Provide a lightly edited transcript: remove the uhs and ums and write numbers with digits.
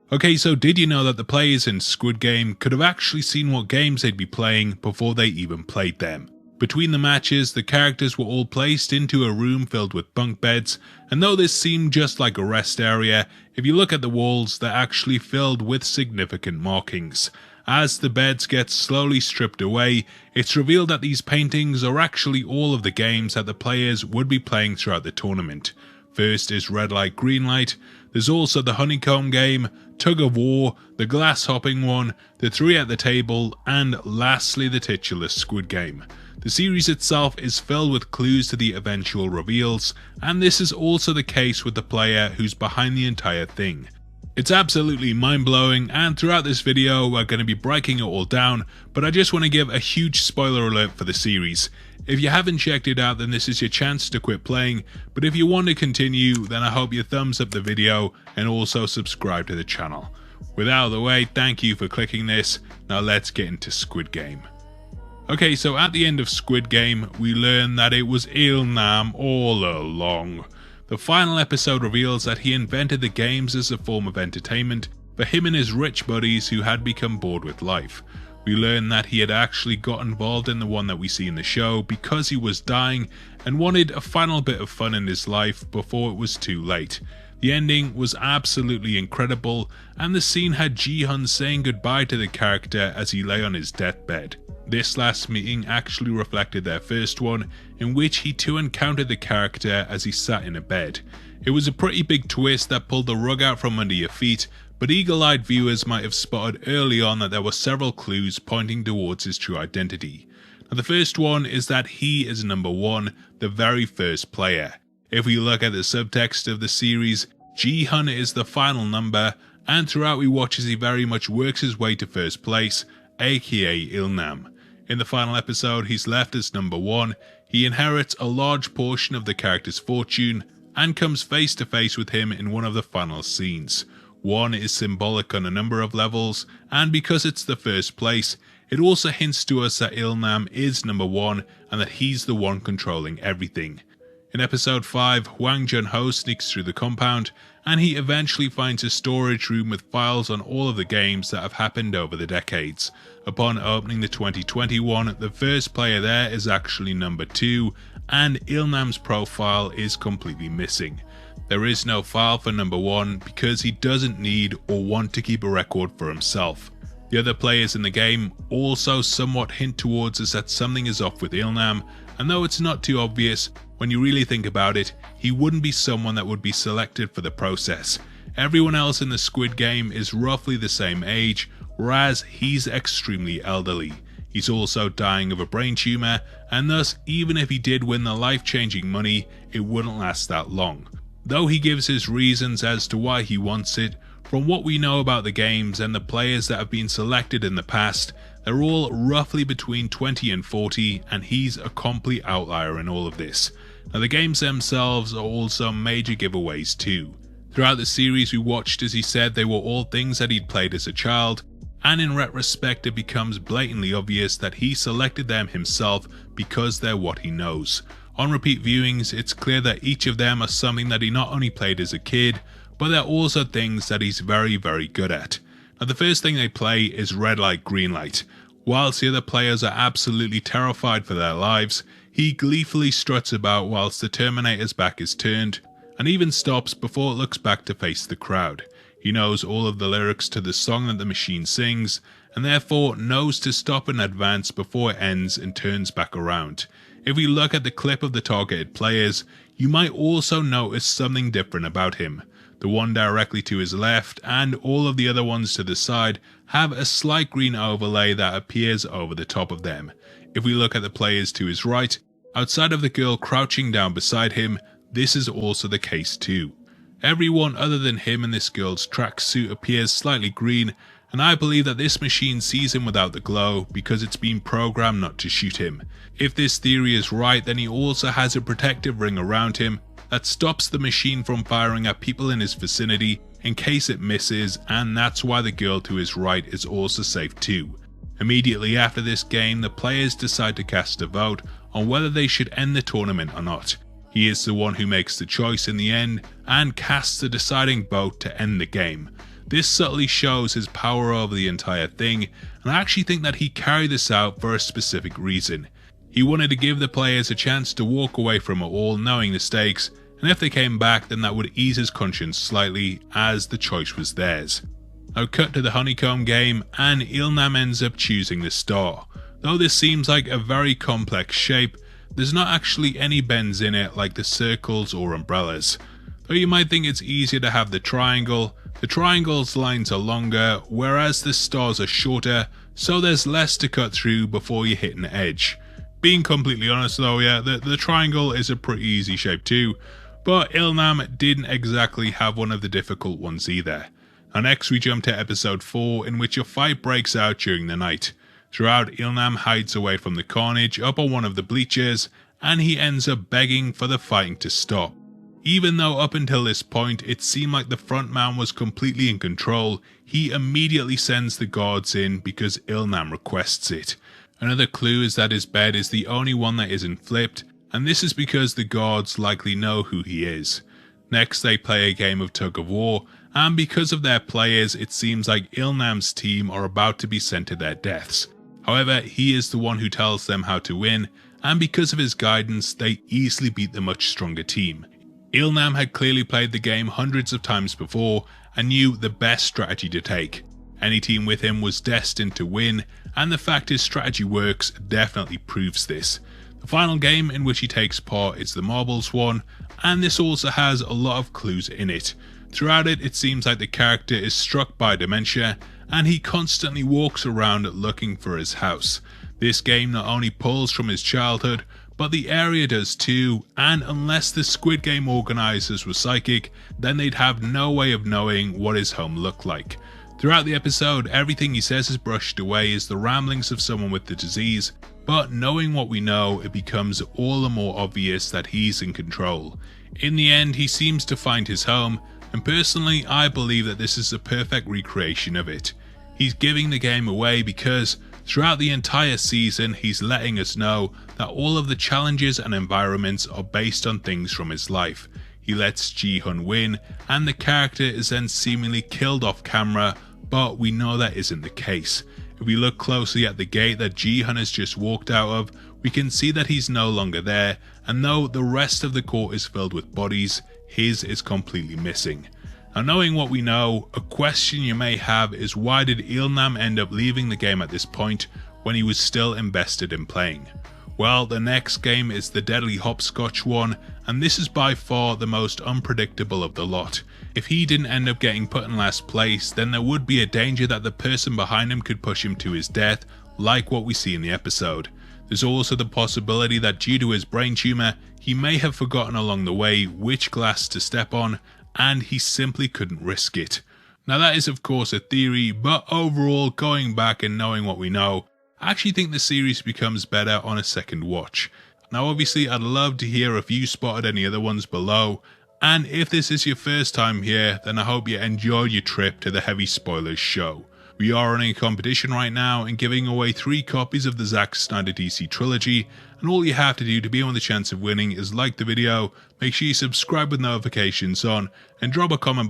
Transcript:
Okay, so did you know that the players in Squid Game could have actually seen what games they'd be playing before they even played them? Between the matches, the characters were all placed into a room filled with bunk beds, and though this seemed just like a rest area, if you look at the walls, they're actually filled with significant markings. As the beds get slowly stripped away, it's revealed that these paintings are actually all of the games that the players would be playing throughout the tournament. First is red light, green light. There's also the honeycomb game, tug of war, the glass hopping one, the three at the table, and lastly the titular Squid Game. The series itself is filled with clues to the eventual reveals, and this is also the case with the player who's behind the entire thing. It's absolutely mind-blowing, and throughout this video we're going to be breaking it all down, but I just want to give a huge spoiler alert for the series. If you haven't checked it out, then this is your chance to quit playing, but if you want to continue, then I hope you thumbs up the video and also subscribe to the channel. With that out of the way, thank you for clicking this. Now let's get into Squid Game. Okay, so at the end of Squid Game, we learn that it was Il-nam all along. The final episode reveals that he invented the games as a form of entertainment for him and his rich buddies who had become bored with life. We learn that he had actually got involved in the one that we see in the show because he was dying and wanted a final bit of fun in his life before it was too late. The ending was absolutely incredible, and the scene had Gihong saying goodbye to the character as he lay on his deathbed. This last meeting actually reflected their first one, in which he too encountered the character as he sat in a bed. It was a pretty big twist that pulled the rug out from under your feet, but eagle-eyed viewers might have spotted early on that there were several clues pointing towards his true identity. Now the first one is that he is number 1, the very first player. If we look at the subtext of the series, Gihong is the final number, and throughout we watch as he very much works his way to first place, aka Il-nam. In the final episode, he's left as number 1, he inherits a large portion of the character's fortune, and comes face to face with him in one of the final scenes. 1 is symbolic on a number of levels, and because it's the first place, it also hints to us that Il-nam is number 1 and that he's the one controlling everything. In episode 5, Hwang Jun-ho sneaks through the compound, and he eventually finds a storage room with files on all of the games that have happened over the decades. Upon opening the 2021, the first player there is actually number 2, and Il-nam's profile is completely missing. There is no file for number 1 because he doesn't need or want to keep a record for himself. The other players in the game also somewhat hint towards us that something is off with Il-nam, and though it's not too obvious, when you really think about it, he wouldn't be someone that would be selected for the process. Everyone else in the Squid Game is roughly the same age, whereas he's extremely elderly. He's also dying of a brain tumor, and thus even if he did win the life-changing money, it wouldn't last that long. Though he gives his reasons as to why he wants it, from what we know about the games and the players that have been selected in the past, they're all roughly between 20 and 40, and he's a complete outlier in all of this. Now the games themselves are also major giveaways too. Throughout the series we watched as he said they were all things that he'd played as a child, and in retrospect it becomes blatantly obvious that he selected them himself because they're what he knows. On repeat viewings, it's clear that each of them are something that he not only played as a kid, but they're also things that he's very good at. Now the first thing they play is red light, green light. Whilst the other players are absolutely terrified for their lives, he gleefully struts about whilst the Terminator's back is turned, and even stops before it looks back to face the crowd. He knows all of the lyrics to the song that the machine sings, and therefore knows to stop in advance before it ends and turns back around. If we look at the clip of the targeted players, you might also notice something different about him. The one directly to his left and all of the other ones to the side have a slight green overlay that appears over the top of them. If we look at the players to his right, outside of the girl crouching down beside him, this is also the case too. Everyone other than him in this girl's tracksuit appears slightly green, and I believe that this machine sees him without the glow because it's been programmed not to shoot him. If this theory is right, then he also has a protective ring around him that stops the machine from firing at people in his vicinity in case it misses, and that's why the girl to his right is also safe too. Immediately after this game, the players decide to cast a vote on whether they should end the tournament or not. He is the one who makes the choice in the end and casts the deciding vote to end the game. This subtly shows his power over the entire thing, and I actually think that he carried this out for a specific reason. He wanted to give the players a chance to walk away from it all knowing the stakes, and if they came back then that would ease his conscience slightly as the choice was theirs. Now cut to the honeycomb game and Il-nam ends up choosing the star. Though this seems like a very complex shape, there's not actually any bends in it like the circles or umbrellas. Though you might think it's easier to have the triangle's lines are longer, whereas the stars are shorter, so there's less to cut through before you hit an edge. Being completely honest though, yeah, the triangle is a pretty easy shape too, but Il-nam didn't exactly have one of the difficult ones either. Now next we jump to episode 4, in which a fight breaks out during the night. Throughout, Il-nam hides away from the carnage up on one of the bleachers, and he ends up begging for the fighting to stop. Even though up until this point it seemed like the front man was completely in control, he immediately sends the guards in because Il-nam requests it. Another clue is that his bed is the only one that isn't flipped, and this is because the guards likely know who he is. Next they play a game of tug of war, and because of their players it seems like Il-nam's team are about to be sent to their deaths. However, he is the one who tells them how to win, and because of his guidance they easily beat the much stronger team. Il-nam had clearly played the game hundreds of times before and knew the best strategy to take. Any team with him was destined to win, and the fact his strategy works definitely proves this. The final game in which he takes part is the marbles one, and this also has a lot of clues in it. Throughout it, it seems like the character is struck by dementia, and he constantly walks around looking for his house. This game not only pulls from his childhood, but the area does too, and unless the Squid Game organisers were psychic, then they'd have no way of knowing what his home looked like. Throughout the episode, everything he says is brushed away as the ramblings of someone with the disease, but knowing what we know, it becomes all the more obvious that he's in control. In the end, he seems to find his home, and personally I believe that this is a perfect recreation of it. He's giving the game away because throughout the entire season he's letting us know that all of the challenges and environments are based on things from his life. He lets Gihong win, and the character is then seemingly killed off camera, but we know that isn't the case. If we look closely at the gate that Gihong has just walked out of, we can see that he's no longer there, and though the rest of the court is filled with bodies, his is completely missing. Now knowing what we know, a question you may have is why did Il-nam end up leaving the game at this point when he was still invested in playing? Well, the next game is the deadly hopscotch one, and this is by far the most unpredictable of the lot. If he didn't end up getting put in last place, then there would be a danger that the person behind him could push him to his death, like what we see in the episode. There's also the possibility that due to his brain tumour, he may have forgotten along the way which glass to step on, and he simply couldn't risk it. Now that is of course a theory, but overall, going back and knowing what we know, I actually think the series becomes better on a second watch. Now obviously I'd love to hear if you spotted any other ones below, and if this is your first time here, then I hope you enjoyed your trip to the Heavy Spoilers show. We are running a competition right now and giving away 3 copies of the Zack Snyder DC trilogy, and all you have to do to be on the chance of winning is like the video, make sure you subscribe with notifications on, and drop a comment